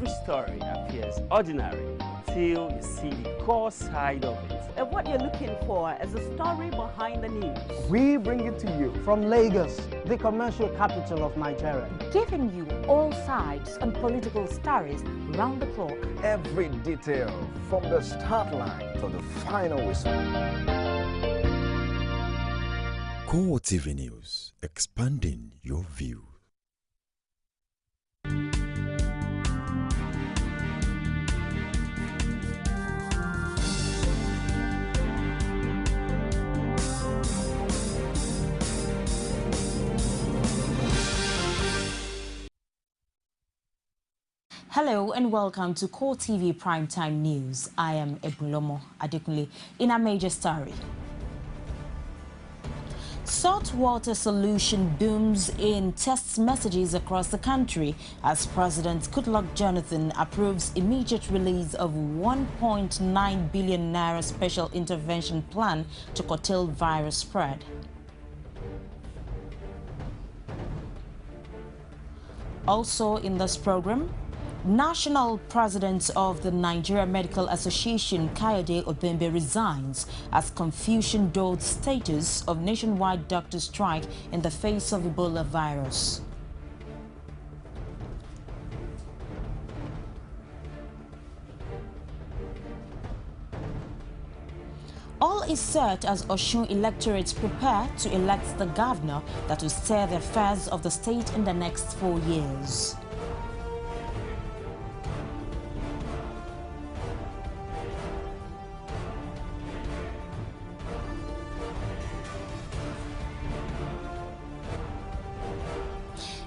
Every story appears ordinary until you see the core side of it. And what you're looking for is a story behind the news. We bring it to you from Lagos, the commercial capital of Nigeria. Giving you all sides and political stories round the clock. Every detail from the start line to the final whistle. CoreTV News, expanding your view. Hello and welcome to CoreTV Primetime News. I am Ebulomo Adekunle. In our major story, saltwater solution booms in text messages across the country as President Goodluck Jonathan approves immediate release of 1.9 billion naira special intervention plan to curtail virus spread. Also in this program, National President of the Nigeria Medical Association, Kayode Obembe, resigns as confusion dulls status of nationwide doctor strike in the face of Ebola virus. All is set as Osun electorates prepare to elect the governor that will steer the affairs of the state in the next 4 years.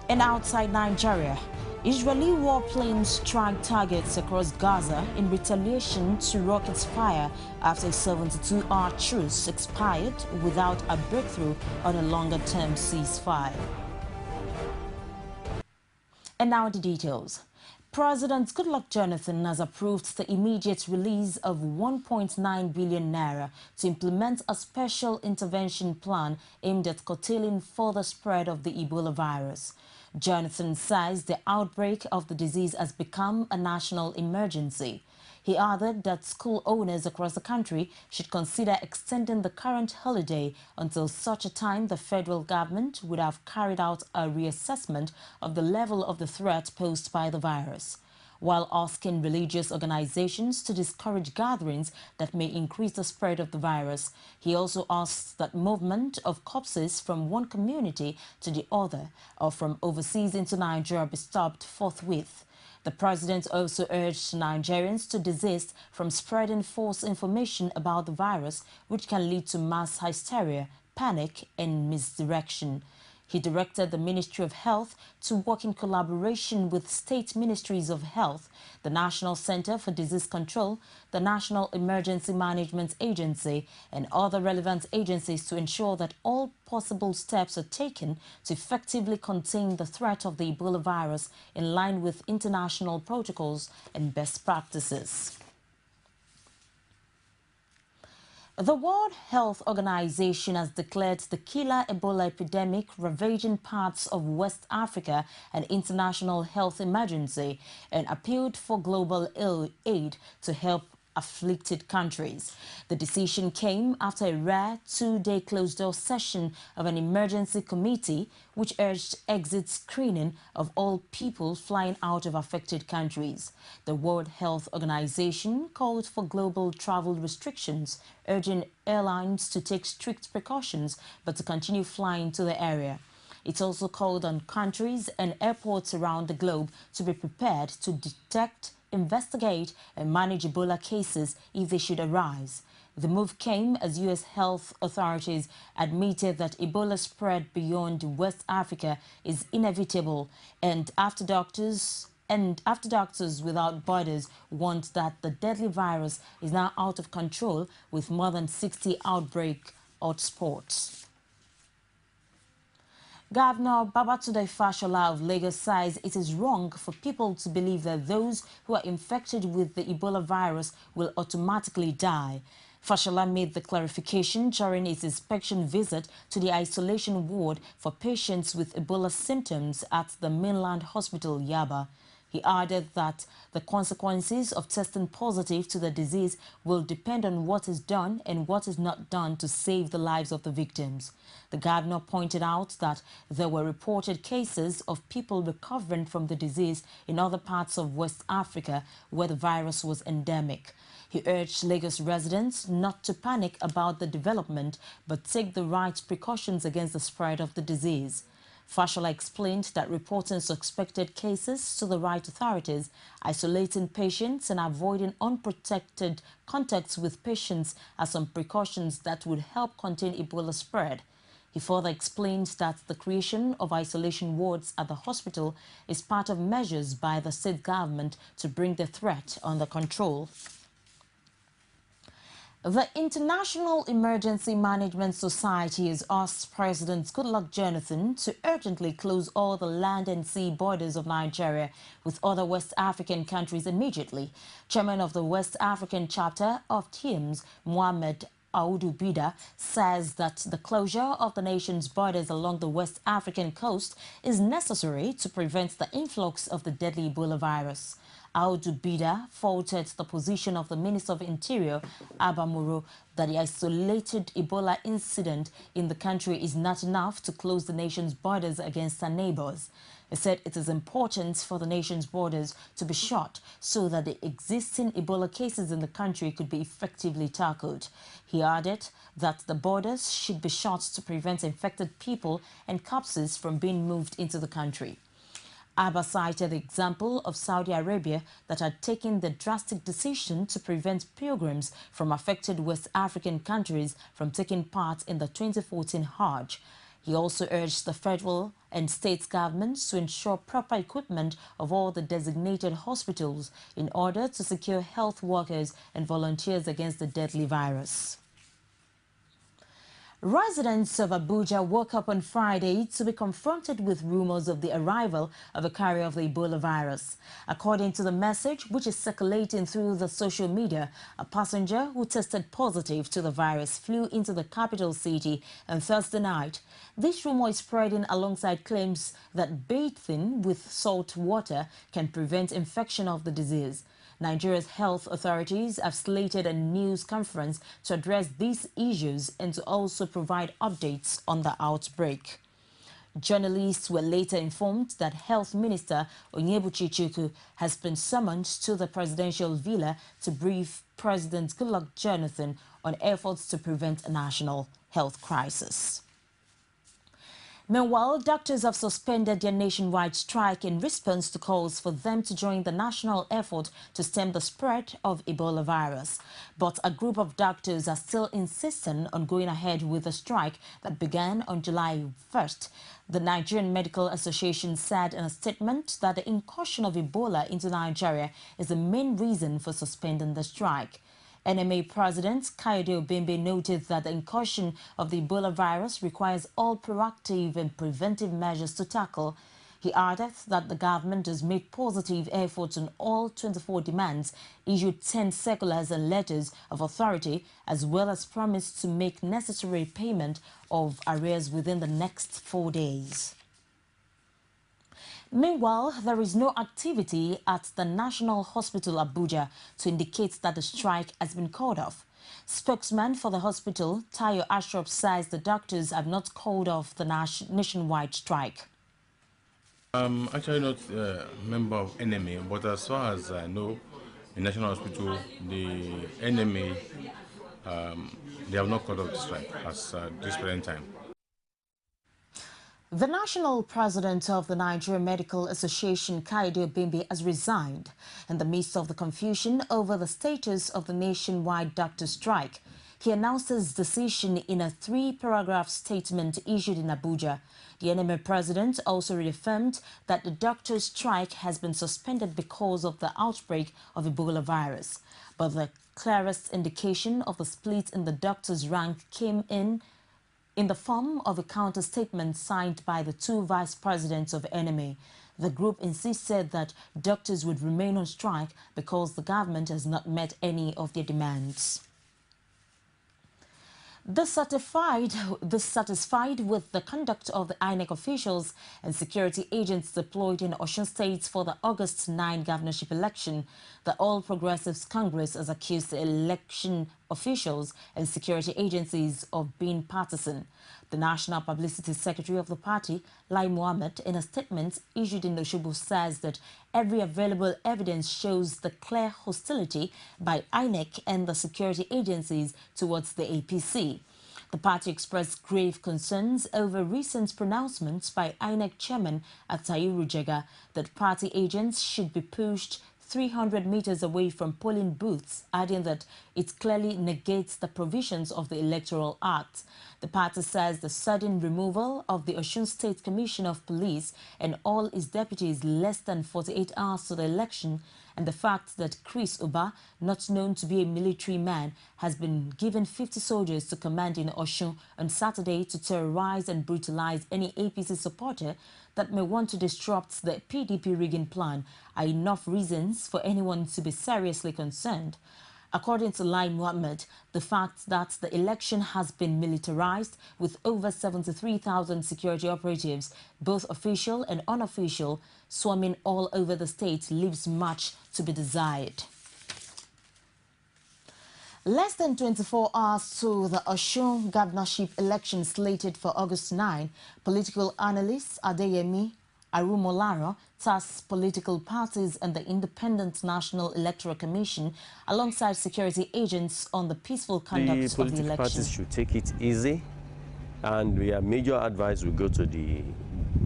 And outside Nigeria, Israeli warplanes strike targets across Gaza in retaliation to rockets fire after a 72-hour truce expired without a breakthrough on a longer-term ceasefire. And now the details. President Goodluck Jonathan has approved the immediate release of 1.9 billion naira to implement a special intervention plan aimed at curtailing further spread of the Ebola virus. Jonathan says the outbreak of the disease has become a national emergency. He added that school owners across the country should consider extending the current holiday until such a time the federal government would have carried out a reassessment of the level of the threat posed by the virus, while asking religious organizations to discourage gatherings that may increase the spread of the virus. He also asks that movement of corpses from one community to the other or from overseas into Nigeria be stopped forthwith. The president also urged Nigerians to desist from spreading false information about the virus, which can lead to mass hysteria, panic, and misdirection. He directed the Ministry of Health to work in collaboration with state ministries of health, the National Center for Disease Control, the National Emergency Management Agency, and other relevant agencies to ensure that all possible steps are taken to effectively contain the threat of the Ebola virus in line with international protocols and best practices. The World Health Organization has declared the killer Ebola epidemic ravaging parts of West Africa an international health emergency and appealed for global aid to help afflicted countries. The decision came after a rare two-day closed-door session of an emergency committee which urged exit screening of all people flying out of affected countries. The World Health Organization called for global travel restrictions, urging airlines to take strict precautions but to continue flying to the area. It also called on countries and airports around the globe to be prepared to detect, investigate and manage Ebola cases if they should arise. The move came as U.S. health authorities admitted that Ebola spread beyond West Africa is inevitable, and after Doctors Without Borders warned that the deadly virus is now out of control with more than 60 outbreak hotspots. Governor Babatunde Fashola of Lagos says it is wrong for people to believe that those who are infected with the Ebola virus will automatically die. Fashola made the clarification during his inspection visit to the isolation ward for patients with Ebola symptoms at the mainland hospital, Yaba. He added that the consequences of testing positive to the disease will depend on what is done and what is not done to save the lives of the victims. The governor pointed out that there were reported cases of people recovering from the disease in other parts of West Africa where the virus was endemic. He urged Lagos residents not to panic about the development but take the right precautions against the spread of the disease. Fashola explained that reporting suspected cases to the right authorities, isolating patients and avoiding unprotected contacts with patients are some precautions that would help contain Ebola spread. He further explained that the creation of isolation wards at the hospital is part of measures by the state government to bring the threat under control. The International Emergency Management Society has asked President Goodluck Jonathan to urgently close all the land and sea borders of Nigeria with other West African countries immediately. Chairman of the West African chapter of TIMS, Mohamed Audu Bida, says that the closure of the nation's borders along the West African coast is necessary to prevent the influx of the deadly Ebola virus. Audu Bida faulted the position of the Minister of Interior, Abba Moro, that the isolated Ebola incident in the country is not enough to close the nation's borders against our neighbors. He said it is important for the nation's borders to be shut so that the existing Ebola cases in the country could be effectively tackled. He added that the borders should be shut to prevent infected people and corpses from being moved into the country. Abba cited the example of Saudi Arabia that had taken the drastic decision to prevent pilgrims from affected West African countries from taking part in the 2014 Hajj. He also urged the federal and state governments to ensure proper equipment of all the designated hospitals in order to secure health workers and volunteers against the deadly virus. Residents of Abuja woke up on Friday to be confronted with rumors of the arrival of a carrier of the Ebola virus. According to the message, which is circulating through the social media, a passenger who tested positive to the virus flew into the capital city on Thursday night. This rumor is spreading alongside claims that bathing with salt water can prevent infection of the disease. Nigeria's health authorities have slated a news conference to address these issues and to also provide updates on the outbreak. Journalists were later informed that Health Minister Onyebuchi Chukwu has been summoned to the presidential villa to brief President Goodluck Jonathan on efforts to prevent a national health crisis. Meanwhile, doctors have suspended their nationwide strike in response to calls for them to join the national effort to stem the spread of Ebola virus. But a group of doctors are still insisting on going ahead with the strike that began on July 1st. The Nigerian Medical Association said in a statement that the incursion of Ebola into Nigeria is the main reason for suspending the strike. NMA President Kayode Obembe noted that the incursion of the Ebola virus requires all proactive and preventive measures to tackle. He added that the government has made positive efforts on all 24 demands, issued 10 circulars and letters of authority, as well as promised to make necessary payment of arrears within the next 4 days. Meanwhile, there is no activity at the National Hospital Abuja to indicate that the strike has been called off. Spokesman for the hospital, Tayo Ashraf, says the doctors have not called off the nationwide strike. I'm actually not a member of NMA, but as far as I know, the National Hospital, the NMA, they have not called off the strike at this present time. The national president of the Nigerian Medical Association, Kayode Obembe, has resigned in the midst of the confusion over the status of the nationwide doctor strike. He announced his decision in a 3-paragraph statement issued in Abuja. The NMA president also reaffirmed that the doctor's strike has been suspended because of the outbreak of Ebola virus. But the clearest indication of the split in the doctor's rank came in the form of a counter-statement signed by the 2 vice presidents of NMA. The group insisted that doctors would remain on strike because the government has not met any of their demands. Dissatisfied with the conduct of the INEC officials and security agents deployed in Osun State for the August 9 governorship election, the All Progressives Congress has accused the election officials and security agencies of being partisan. The National Publicity Secretary of the party, Lai Mohammed, in a statement issued in Osogbo, says that every available evidence shows the clear hostility by INEC and the security agencies towards the APC. The party expressed grave concerns over recent pronouncements by INEC chairman Atahiru Jega that party agents should be pushed 300 meters away from polling booths, adding that it clearly negates the provisions of the Electoral Act. The party says the sudden removal of the Osun State Commissioner of Police and all its deputies less than 48 hours to the election, and the fact that Chris Uba, not known to be a military man, has been given 50 soldiers to command in Osun on Saturday to terrorize and brutalize any APC supporter that may want to disrupt the PDP rigging plan are enough reasons for anyone to be seriously concerned. According to Lai Mohammed, the fact that the election has been militarized with over 73,000 security operatives, both official and unofficial, swarming all over the state leaves much to be desired. Less than 24 hours to the Osun governorship election slated for August 9, political analyst Adeyemi Arumolaro tasked political parties and the Independent National Electoral Commission alongside security agents on the peaceful conduct of the election. Political parties should take it easy, and our major advice will go to the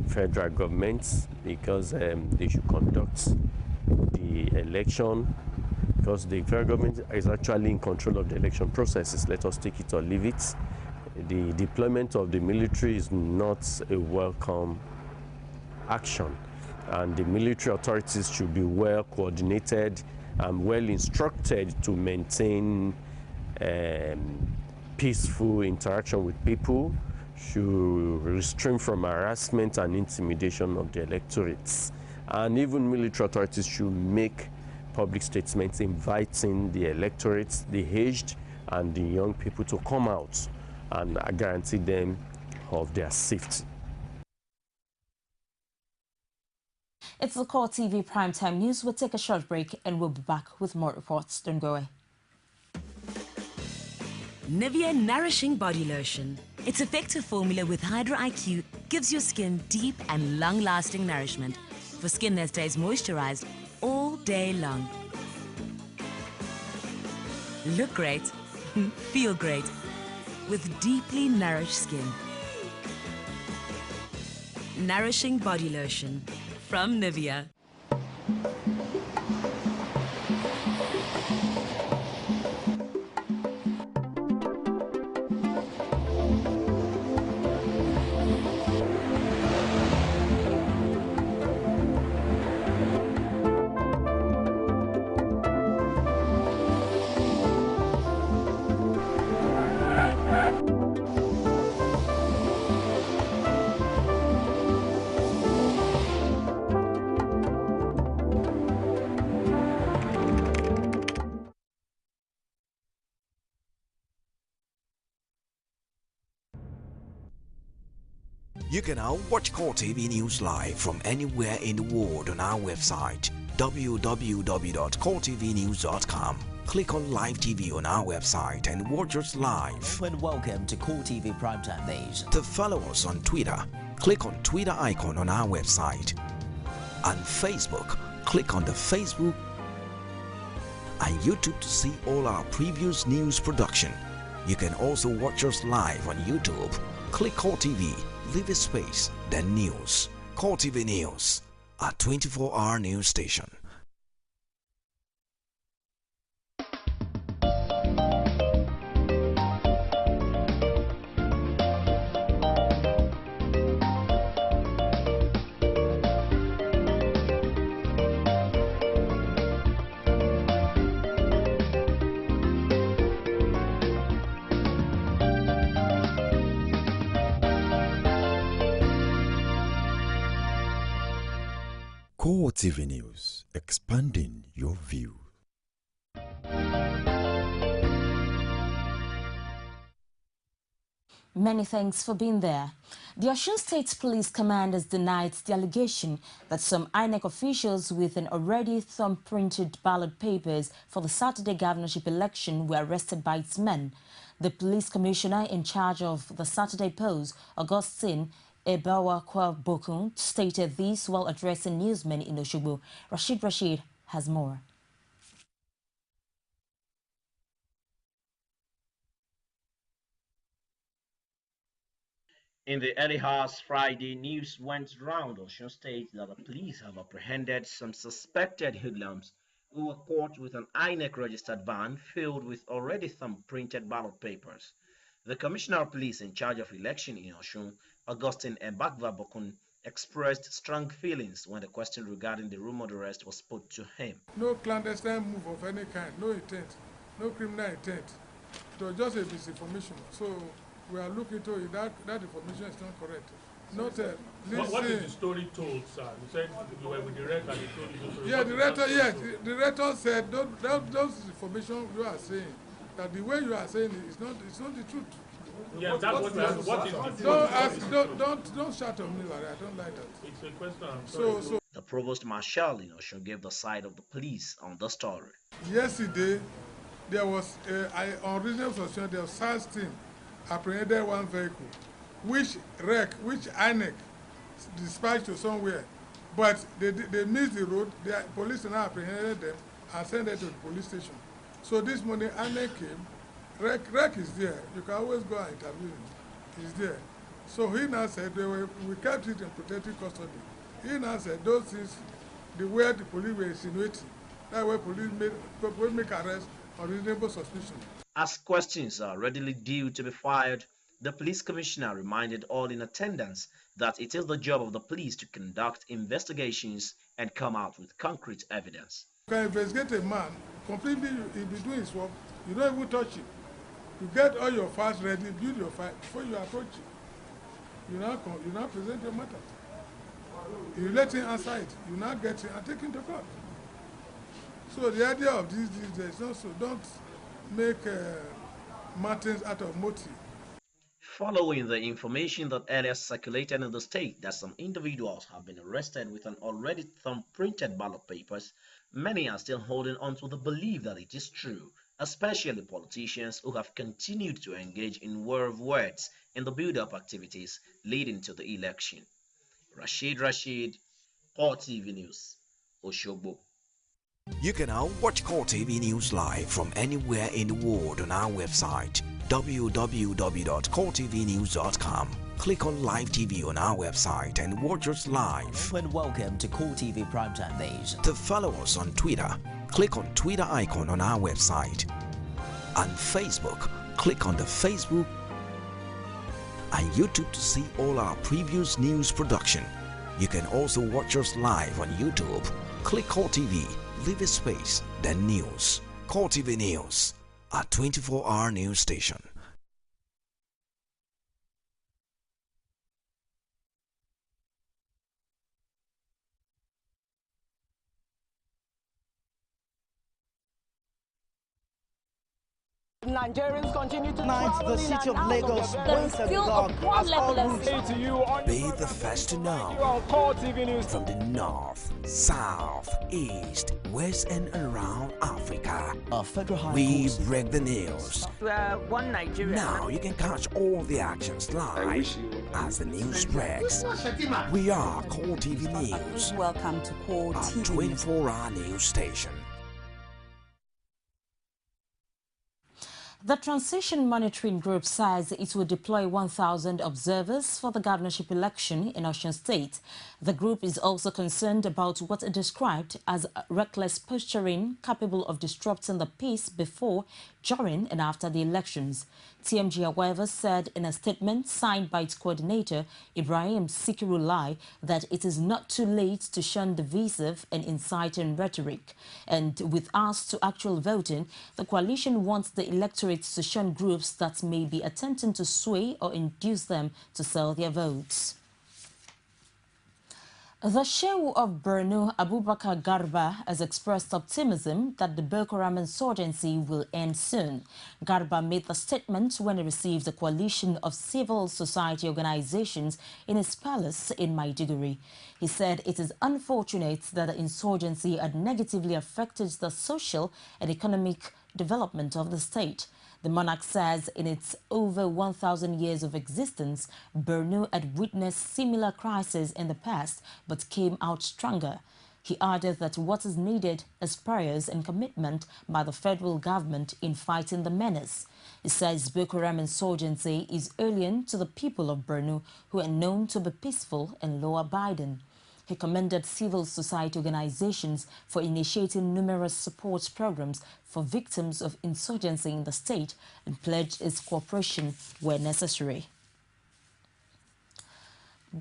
federal government because they should conduct the election, because the federal government is actually in control of the election processes. Let us take it or leave it. The deployment of the military is not a welcome action, and the military authorities should be well coordinated and well instructed to maintain peaceful interaction with people, should restrain from harassment and intimidation of the electorates, and even military authorities should make public statements inviting the electorates, the aged and the young people, to come out and guarantee them of their safety. It's the CoreTV Primetime News. We'll take a short break and we'll be back with more reports. Don't go away. Nivea Nourishing Body Lotion. Its effective formula with Hydra IQ gives your skin deep and long-lasting nourishment for skin that stays moisturized all day long. Look great, feel great with deeply nourished skin. Nourishing Body Lotion from Nivea. You can now watch CoreTV News live from anywhere in the world on our website www.coretvnews.com. Click on Live TV on our website and watch us live. And welcome to CoreTV Primetime News. To follow us on Twitter, click on Twitter icon on our website. On Facebook, click on the Facebook and YouTube to see all our previous news production. You can also watch us live on YouTube. Click CoreTV, leave a space, then News. CoreTV News, a 24-hour news station. CoreTV News, expanding your view. Many thanks for being there. The Osun State Police Command has denied the allegation that some INEC officials with an already thumb-printed ballot papers for the Saturday governorship election were arrested by its men. The police commissioner in charge of the Saturday polls, Augustine Ebawakwa-Bokun, stated this while addressing newsmen in Osogbo. Rashid has more. In the early hours Friday, news went round Osun State that the police have apprehended some suspected hoodlums who were caught with an INEC-registered van filled with already thumb-printed ballot papers. The Commissioner of Police in charge of election in Osun, Augustine Ebawakwa-Bokun, expressed strong feelings when the question regarding the rumored arrest was put to him. No clandestine move of any kind, no intent, no criminal intent. It was just a misinformation. So we are looking to it. That information is not correct. What is the story told, sir? You said you were with the rector and he told you the story. Yeah, the rector said those information you are saying, that the way you are saying it is not the truth. Yes, that's what is the truth? Don't shout on me, Larry. I don't like that. It's a question. I'm sorry. So the Provost Marshal in Osun gave the side of the police on the story. Yesterday, there was on reasonable suspicion, the SARS team apprehended one vehicle, which INEC dispatched to somewhere, but they missed the road. The police now apprehended them and sent them to the police station. So this morning, INEC came. Rec is there. You can always go and interview him. He's there. So he now said we kept it in protective custody. He now said those things, the way the police were insinuating, that way police make arrests on reasonable suspicion. As questions are readily due to be fired, the police commissioner reminded all in attendance that it is the job of the police to conduct investigations and come out with concrete evidence. You can investigate a man completely, he'll be doing his work, you don't even touch him. You get all your files ready, build your file before you approach him. You now present your matter. You let him answer it, you now get him and take him to court. So the idea of these days also, don't make mountains out of motive. Following the information that earlier circulated in the state that some individuals have been arrested with an already thumb-printed ballot papers, many are still holding on to the belief that it is true, especially politicians who have continued to engage in war of words in the build-up activities leading to the election. Rashid, CoreTV News, Osogbo. You can now watch CoreTV News live from anywhere in the world on our website www.coretvnews.com. Click on Live TV on our website and watch us live. And welcome to CoreTV Primetime Days. To follow us on Twitter, click on Twitter icon on our website. On Facebook, click on the Facebook and YouTube to see all our previous news production. You can also watch us live on YouTube. Click CoreTV, leave a space, then News. CoreTV News, a 24-hour news station. Nigerians continue to travel the city of Lagos. There is still a poor level of Be the first to know from the north, south, east, west and around Africa. We break the news. One Nigeria. Now you can catch all the actions live as the news breaks. We are CoreTV News. Welcome to CoreTV. A 24-hour news station. The Transition Monitoring Group says it will deploy 1,000 observers for the governorship election in Osun State. The group is also concerned about what it described as reckless posturing capable of disrupting the peace before, during and after the elections. TMG, however, said in a statement signed by its coordinator, Ibrahim Sikirulai, that it is not too late to shun divisive and inciting rhetoric. And with us to actual voting, the coalition wants the electorate to shun groups that may be attempting to sway or induce them to sell their votes. The Shehu of Borno, Abubakar Garba, has expressed optimism that the Boko Haram insurgency will end soon. Garba made the statement when he received a coalition of civil society organizations in his palace in Maiduguri. He said it is unfortunate that the insurgency had negatively affected the social and economic development of the state. The monarch says in its over 1,000 years of existence, Borno had witnessed similar crises in the past but came out stronger. He added that what is needed is prayers and commitment by the federal government in fighting the menace. He says Boko Haram insurgency is alien to the people of Borno, who are known to be peaceful and law-abiding. He commended civil society organizations for initiating numerous support programs for victims of insurgency in the state and pledged his cooperation where necessary.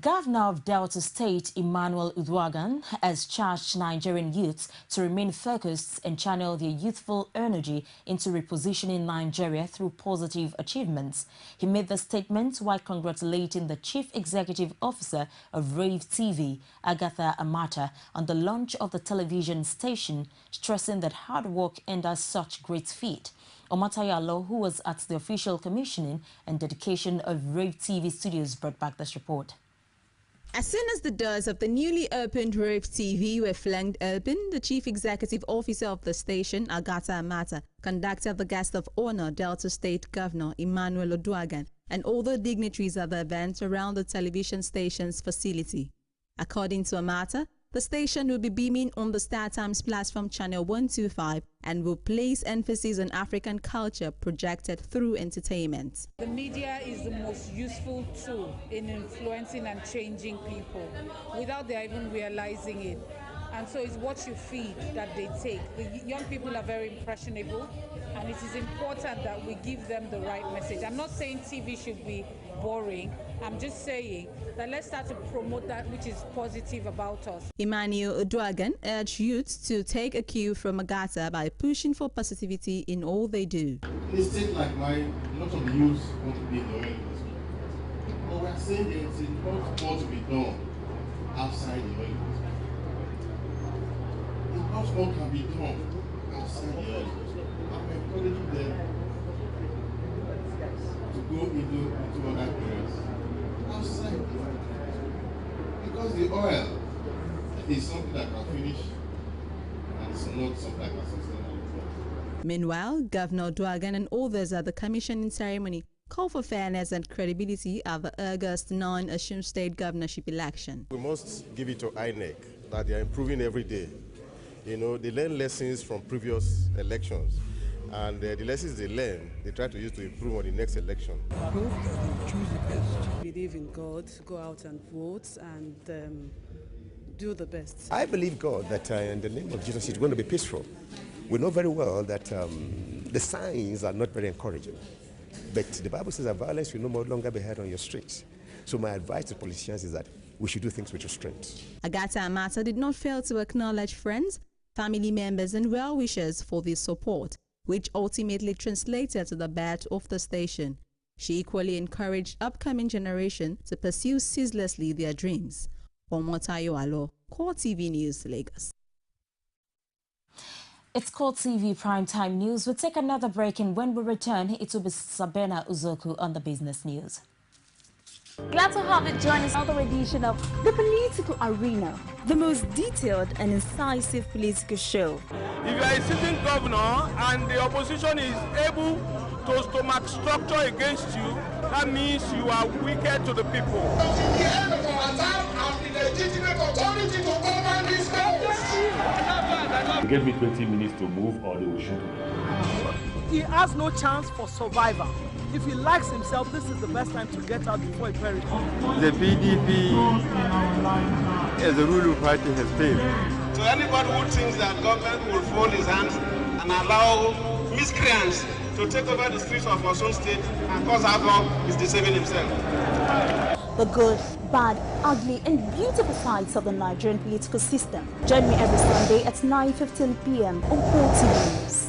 Governor of Delta State, Emmanuel Uduaghan, has charged Nigerian youths to remain focused and channel their youthful energy into repositioning Nigeria through positive achievements. He made the statement while congratulating the Chief Executive Officer of Rave TV, Agatha Amata, on the launch of the television station, stressing that hard work endures such great feat. Omatayalo, who was at the official commissioning and dedication of Rave TV studios, brought back this report. As soon as the doors of the newly opened Rave TV were flung open, the Chief Executive Officer of the station, Agatha Amata, conducted the guest of honor, Delta State Governor Emmanuel Uduaghan, and other dignitaries at the event around the television station's facility. According to Amata, the station will be beaming on the StarTimes platform channel 125 and will place emphasis on African culture projected through entertainment. The media is the most useful tool in influencing and changing people without they even realizing it. And so it's what you feed that they take. The young people are very impressionable, and it is important that we give them the right message. I'm not saying TV should be boring. I'm just saying that let's start to promote that which is positive about us. Emmanuel Uduaghan urged youths to take a cue from Agatha by pushing for positivity in all they do. In a state like mine, a lot of the youths want to be in the oil industry. But we are saying there is a lot more to be done outside the oil industry. A lot more can be done outside the oil industry. I'm encouraging them to go into other areas outside, because the oil is something that can finish and it's not something that can sustain. Meanwhile, Governor Uduaghan and others at the commissioning ceremony call for fairness and credibility at the August 9 Osun State governorship election. We must give it to INEC that they are improving every day. You know, they learn lessons from previous elections. And the lessons they learn, they try to use to improve on the next election. Hope they choose the best. Believe in God, go out and vote, and do the best. I believe God that in the name of Jesus it's going to be peaceful. We know very well that the signs are not very encouraging. But the Bible says that violence will no longer be heard on your streets. So my advice to politicians is that we should do things with restraint. Agatha Amata did not fail to acknowledge friends, family members, and well-wishers for their support, which ultimately translated to the birth of the station. She equally encouraged upcoming generation to pursue ceaselessly their dreams. Omotayo Alo, CoreTV News, Lagos. It's CoreTV Primetime News. We'll take another break, and when we return, it will be Sabena Uzoku on the business news. Glad to have you join us on another edition of The Political Arena, the most detailed and incisive political show. If you are a sitting governor and the opposition is able to stomach structure against you, that means you are wicked to the people. They gave me 20 minutes to move or they will shoot me. He has no chance for survival. If he likes himself, this is the best time to get out before it perishes. The PDP as a ruling party has failed. So anybody who thinks that government will fold his hands and allow miscreants to take over the streets of Osun State and cause havoc is deceiving himself. The good, bad, ugly, and beautiful sides of the Nigerian political system. Join me every Sunday at 9:15 p.m. on CoreTV News.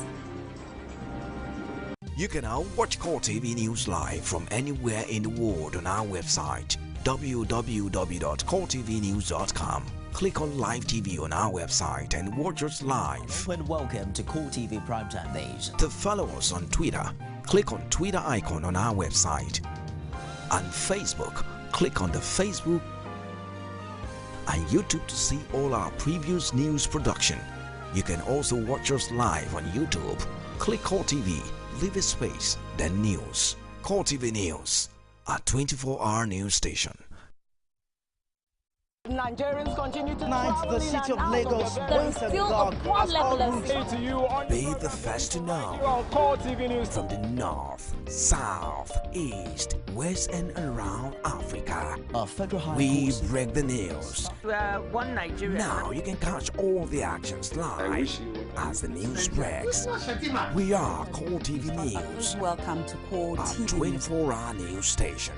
You can now watch CoreTV News live from anywhere in the world on our website, www.coretvnews.com. click on Live TV on our website and watch us live. And welcome to CoreTV Primetime Days. To follow us on Twitter, click on Twitter icon on our website. On Facebook, click on the Facebook and YouTube to see all our previous news production. You can also watch us live on YouTube. Click CoreTV, leave a space, then news. CoreTV News, a 24-hour news station. Nigerians continue to travel the city of Lagos. There is still a broad level of Be the first to know from the north, south, east, west, and around Africa. We break the news. One Nigeria. Now you can catch all the actions live as the news breaks. We are CoreTV News. Welcome to CoreTV, a 24-hour news station.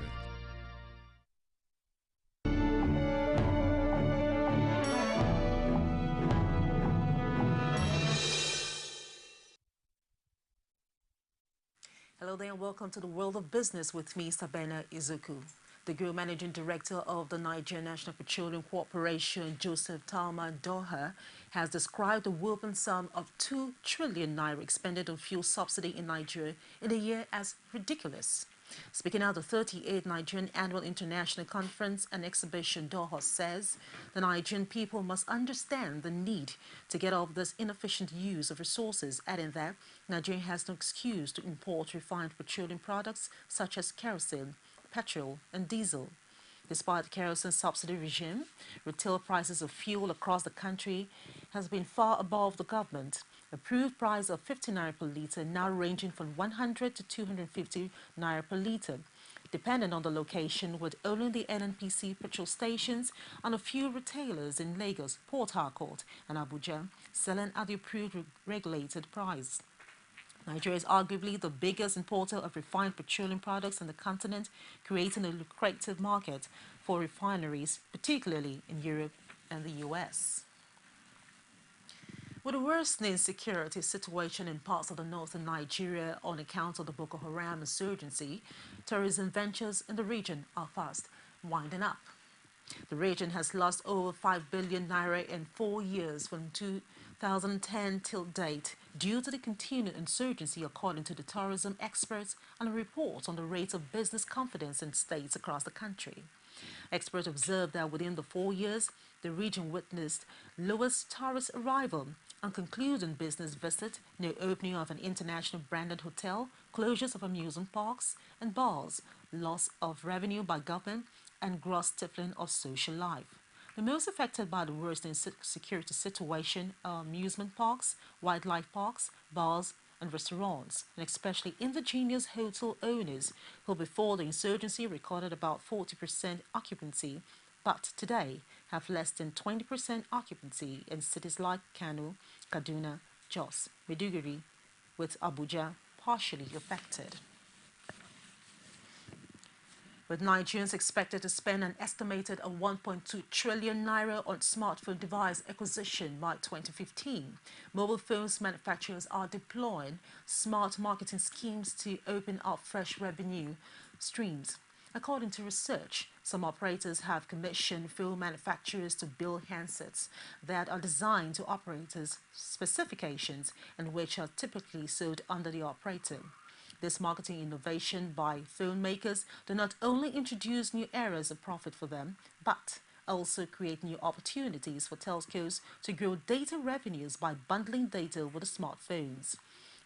Hello there and welcome to the world of business with me, Sabena Izuku. The Group Managing Director of the Nigerian National Petroleum Corporation, Joseph Talma Doha, has described the whopping sum of 2 trillion naira expended on fuel subsidy in Nigeria in a year as ridiculous. Speaking at the 38th Nigerian Annual International Conference and Exhibition, Doha says the Nigerian people must understand the need to get off this inefficient use of resources, adding that Nigeria has no excuse to import refined petroleum products such as kerosene, petrol and diesel. Despite the kerosene subsidy regime, retail prices of fuel across the country has been far above the government approved price of 50 naira per litre, now ranging from 100 to 250 naira per litre, depending on the location, with only the NNPC petrol stations and a few retailers in Lagos, Port Harcourt and Abuja selling at the approved regulated price. Nigeria is arguably the biggest importer of refined petroleum products in the continent, creating a lucrative market for refineries, particularly in Europe and the US. With a worsening security situation in parts of the northern Nigeria on account of the Boko Haram insurgency, tourism ventures in the region are fast winding up. The region has lost over 5 billion naira in 4 years from 2010 till date due to the continued insurgency, according to the tourism experts and a report on the rate of business confidence in states across the country. Experts observed that within the 4 years, the region witnessed lowest tourist arrival, unconcluded business visit, no opening of an international branded hotel, closures of amusement parks and bars, loss of revenue by government, and gross stifling of social life. The most affected by the worsening security situation are amusement parks, wildlife parks, bars, and restaurants, and especially indigenous hotel owners who before the insurgency recorded about 40% occupancy, but today have less than 20% occupancy in cities like Kano, Kaduna, Jos, Maiduguri, with Abuja partially affected. With Nigerians expected to spend an estimated of 1.2 trillion naira on smartphone device acquisition by 2015, mobile phones manufacturers are deploying smart marketing schemes to open up fresh revenue streams. According to research, some operators have commissioned phone manufacturers to build handsets that are designed to operators' specifications and which are typically sold under the operator. This marketing innovation by phone makers do not only introduce new areas of profit for them, but also create new opportunities for telcos to grow data revenues by bundling data with the smartphones.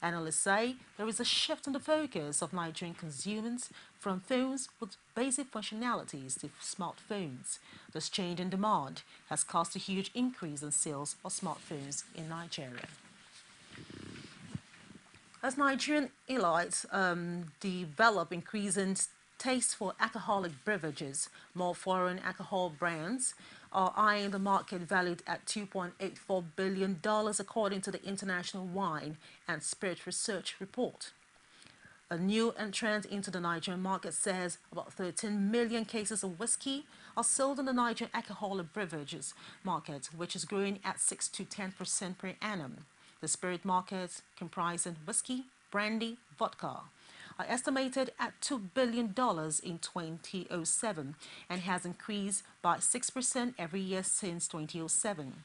Analysts say there is a shift in the focus of Nigerian consumers from phones with basic functionalities to smartphones. This change in demand has caused a huge increase in sales of smartphones in Nigeria. As Nigerian elites develop increasing taste for alcoholic beverages, more foreign alcohol brands are eyeing the market valued at $2.84 billion, according to the International Wine and Spirit Research Report. A new entrant into the Nigerian market says about 13 million cases of whiskey are sold in the Nigerian alcoholic beverages market, which is growing at 6 to 10% per annum. The spirit market comprising whiskey, brandy, vodka, are estimated at $2 billion in 2007 and has increased by 6% every year since 2007.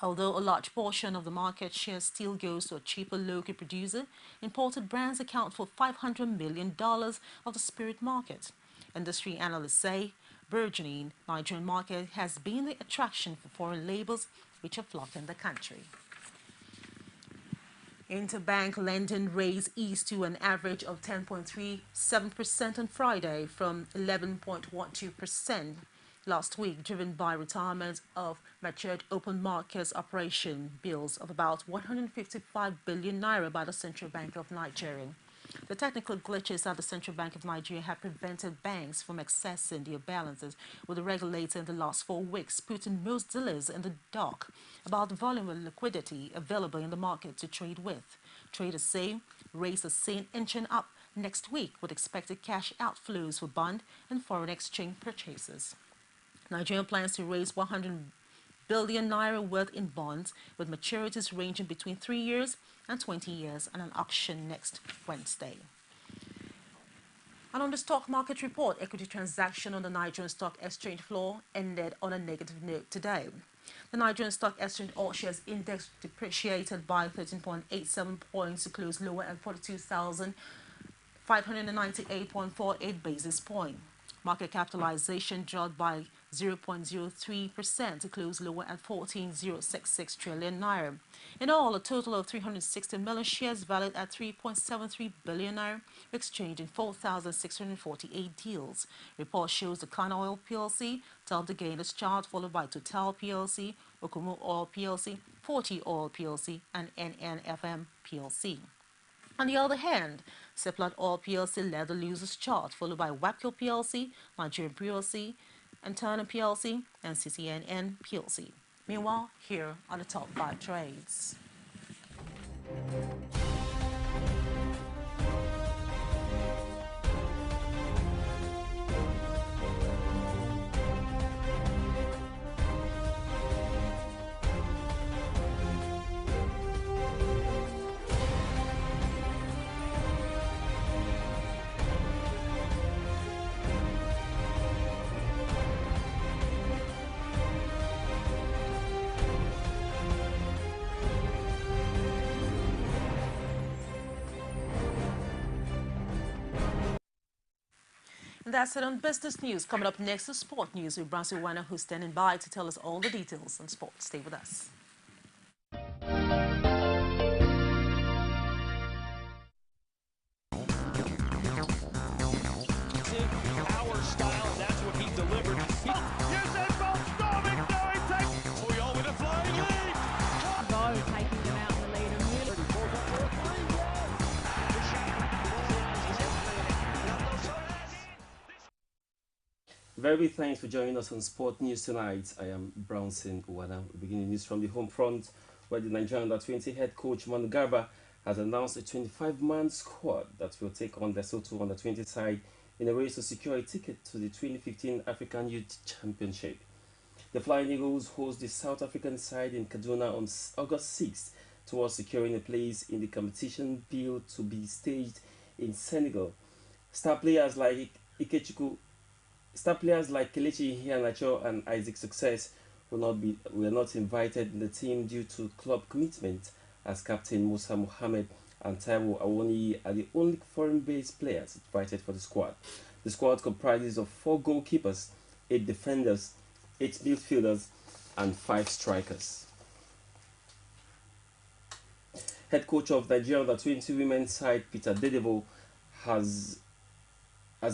Although a large portion of the market share still goes to a cheaper local producer, imported brands account for $500 million of the spirit market. Industry analysts say burgeoning Nigerian market has been the attraction for foreign labels which have flocked in the country. Interbank lending rates eased to an average of 10.37% on Friday from 11.12% last week, driven by retirement of matured open markets operation bills of about 155 billion naira by the Central Bank of Nigeria. The technical glitches at the Central Bank of Nigeria have prevented banks from accessing their balances with the regulator in the last 4 weeks, putting most dealers in the dark about the volume of liquidity available in the market to trade with. Traders say rates are seen inching up next week with expected cash outflows for bond and foreign exchange purchases. Nigeria plans to raise 100 billion naira worth in bonds with maturities ranging between 3 years and 20 years at an auction next Wednesday. And on the stock market report, equity transaction on the Nigerian Stock Exchange floor ended on a negative note today. The Nigerian Stock Exchange All Shares Index depreciated by 13.87 points to close lower at 42,598.48 basis points. Market capitalization dropped by 0.03% to close lower at 14,066 trillion naira. In all, a total of 360 million shares valued at 3.73 billion naira exchanged in 4,648 deals. Report shows the Kano Oil PLC topped the gainers chart, followed by Total PLC, Okumu Oil PLC, 40 Oil PLC, and NNFM PLC. On the other hand, Seplat Oil PLC led the losers chart, followed by WAPCO PLC, Nigerian PLC, and Turner PLC, and CCNN PLC. Meanwhile, here are the top 5 trades. And that's it on business news. Coming up next is sport news with Brancy Wana, who's standing by to tell us all the details on sports. Stay with us. Power style, that's what he delivered. with a flying lead. Taking them out in the lead. Very thanks for joining us on Sport News tonight. I am Brownson Uwana. We begin the news from the home front, where the Nigerian Under-20 head coach Manu Garba has announced a 25-man squad that will take on the Lesotho Under-20 side in a race to secure a ticket to the 2015 African Youth Championship. The Flying Eagles host the South African side in Kaduna on August 6th towards securing a place in the competition billed to be staged in Senegal. Star players like Kelechi Iheanacho and Isaac Success were not invited in the team due to club commitment, as Captain Musa Mohammed and Taiwo Awoniyi are the only foreign-based players invited for the squad. The squad comprises of 4 goalkeepers, 8 defenders, 8 midfielders, and 5 strikers. Head coach of Nigeria Under-20 women's side Peter Dedevo has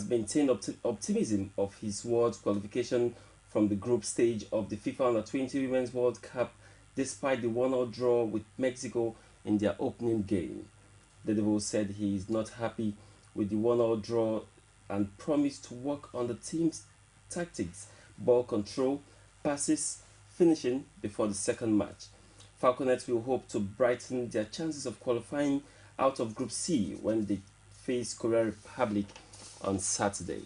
maintained optimism of his world qualification from the group stage of the FIFA Under-20 Women's World Cup despite the 1-1 draw with Mexico in their opening game. Dedevo said he is not happy with the 1-1 draw and promised to work on the team's tactics, ball control, passes, finishing before the second match. Falconets will hope to brighten their chances of qualifying out of Group C when they face Korea Republic on Saturday.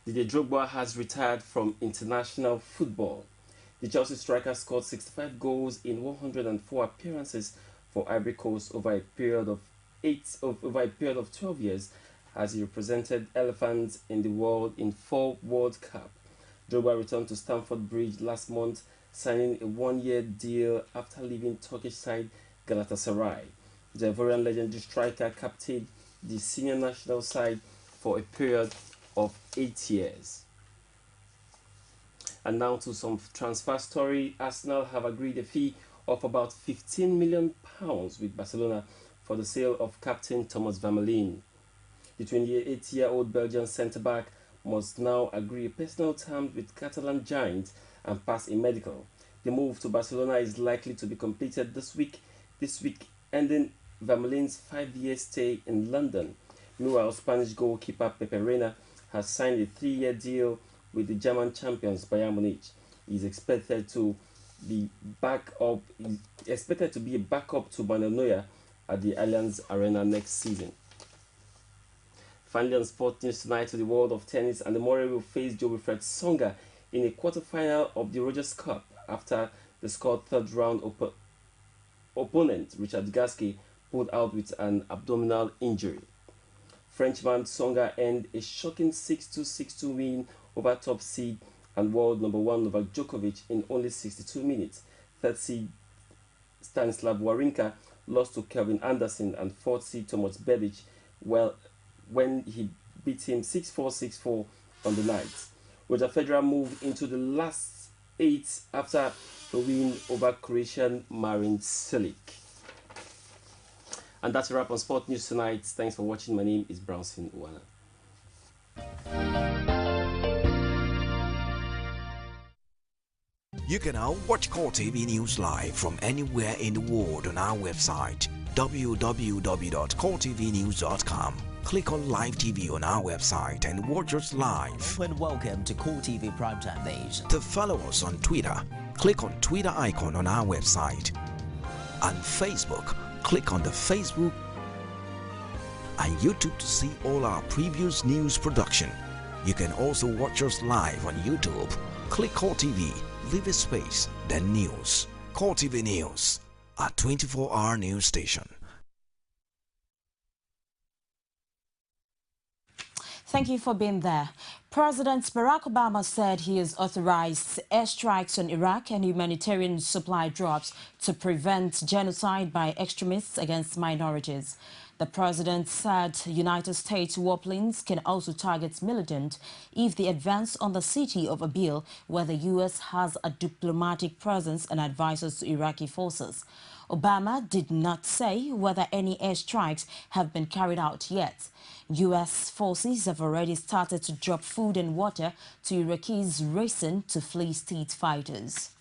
Didier Drogba has retired from international football. The Chelsea striker scored 65 goals in 104 appearances for Ivory Coast over a period of over a period of 12 years as he represented elephants in the world in 4 World Cup. Drogba returned to Stamford Bridge last month, signing a 1-year deal after leaving Turkish side Galatasaray. The Ivorian legendary striker captained the senior national side for a period of 8 years. And now to some transfer story. Arsenal have agreed a fee of about £15 million with Barcelona for the sale of captain Thomas Vermaelen. The 28-year-old Belgian centre-back must now agree a personal terms with Catalan giant and pass a medical. The move to Barcelona is likely to be completed this week, ending Vermaelen's 5-year stay in London. Meanwhile, Spanish goalkeeper Pepe Reina has signed a 3-year deal with the German champions Bayern Munich. He is expected to be a backup to Manuel Neuer at the Allianz Arena next season. Finally, on Sport News tonight, to the world of tennis, and the Murray will face Joe Wilfred Songa in a quarter-final of the Rogers Cup after the scored third-round opponent Richard Gasquet pulled out with an abdominal injury. Frenchman Songa earned a shocking 6-2, 6-2 win over top seed and world number 1 Novak Djokovic in only 62 minutes. Third seed Stanislav Wawrinka lost to Kevin Anderson and fourth seed Tomasz Berdych when he beat him 6-4, 6-4 on the night. Roger Federer moved into the last 8 after a win over Croatian Marin Cilic. And that's a wrap on Sport News tonight. Thanks for watching. My name is Brownson Uwana. You can now watch CoreTV News live from anywhere in the world on our website www.coretvnews.com. Click on Live TV on our website and watch us live. And welcome to CoreTV Primetime Days. To follow us on Twitter, click on Twitter icon on our website. On Facebook, click on the Facebook and YouTube to see all our previous news production. You can also watch us live on YouTube. Click CoreTV, leave a space, then news. CoreTV News, a 24-hour news station. Thank you for being there. President Barack Obama said he has authorized airstrikes on Iraq and humanitarian supply drops to prevent genocide by extremists against minorities. The president said United States warplanes can also target militants if they advance on the city of Erbil, where the U.S. has a diplomatic presence and advisors to Iraqi forces. Obama did not say whether any airstrikes have been carried out yet. U.S. forces have already started to drop food and water to Iraqis racing to flee state fighters.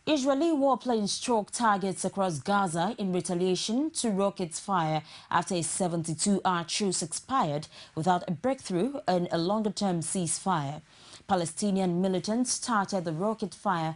Israeli warplanes struck targets across Gaza in retaliation to rockets fire after a 72-hour truce expired without a breakthrough and a longer-term ceasefire. Palestinian militants started the rocket fire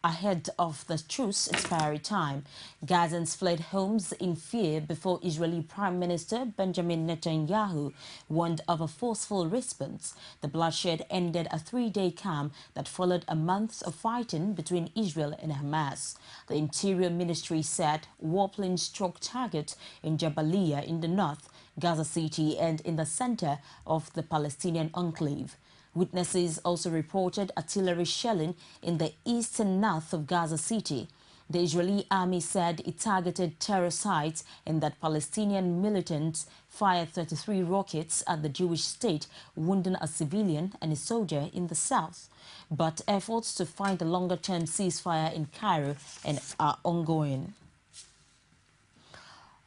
ahead of the truce expiry time. Gazans fled homes in fear before Israeli Prime Minister Benjamin Netanyahu warned of a forceful response. The bloodshed ended a 3-day calm that followed a month of fighting between Israel and Hamas. The Interior Ministry said warplanes struck targets in Jabalia in the north, Gaza City, and in the center of the Palestinian enclave. Witnesses also reported artillery shelling in the east and north of Gaza City. The Israeli army said it targeted terror sites and that Palestinian militants fired 33 rockets at the Jewish state, wounding a civilian and a soldier in the south. But efforts to find a longer-term ceasefire in Cairo are ongoing.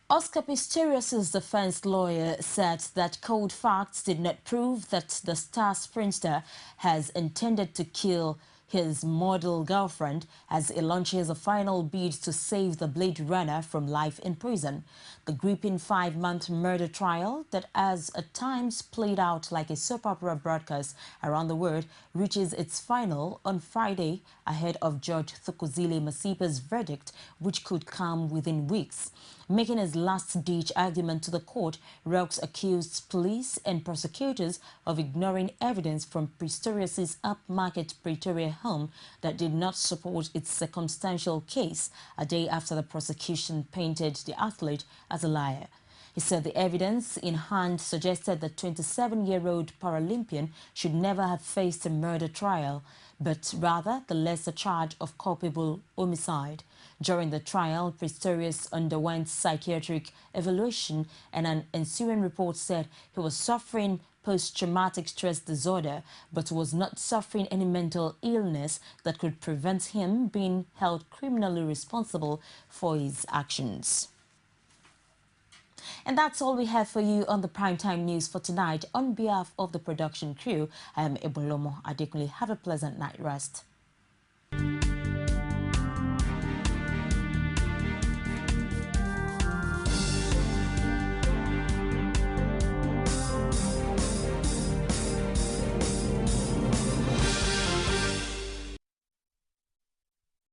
Oscar Pistorius' defense lawyer said that cold facts did not prove that the star sprinter has intended to kill his model girlfriend as he launches a final bid to save the Blade Runner from life in prison. The gripping 5-month murder trial that has at times played out like a soap opera broadcast around the world reaches its final on Friday ahead of Judge Thukozile Masipa's verdict, which could come within weeks. Making his last-ditch argument to the court, Rocks accused police and prosecutors of ignoring evidence from Pistorius' upmarket Pretoria home that did not support its circumstantial case a day after the prosecution painted the athlete as a liar. He said the evidence in hand suggested the 27-year-old Paralympian should never have faced a murder trial, but rather the lesser charge of culpable homicide. During the trial, Pistorius underwent psychiatric evaluation, and an ensuing report said he was suffering post-traumatic stress disorder, but was not suffering any mental illness that could prevent him being held criminally responsible for his actions. And that's all we have for you on the Primetime News for tonight. On behalf of the production crew, I am Ebolomo Adekunle. Have a pleasant night rest.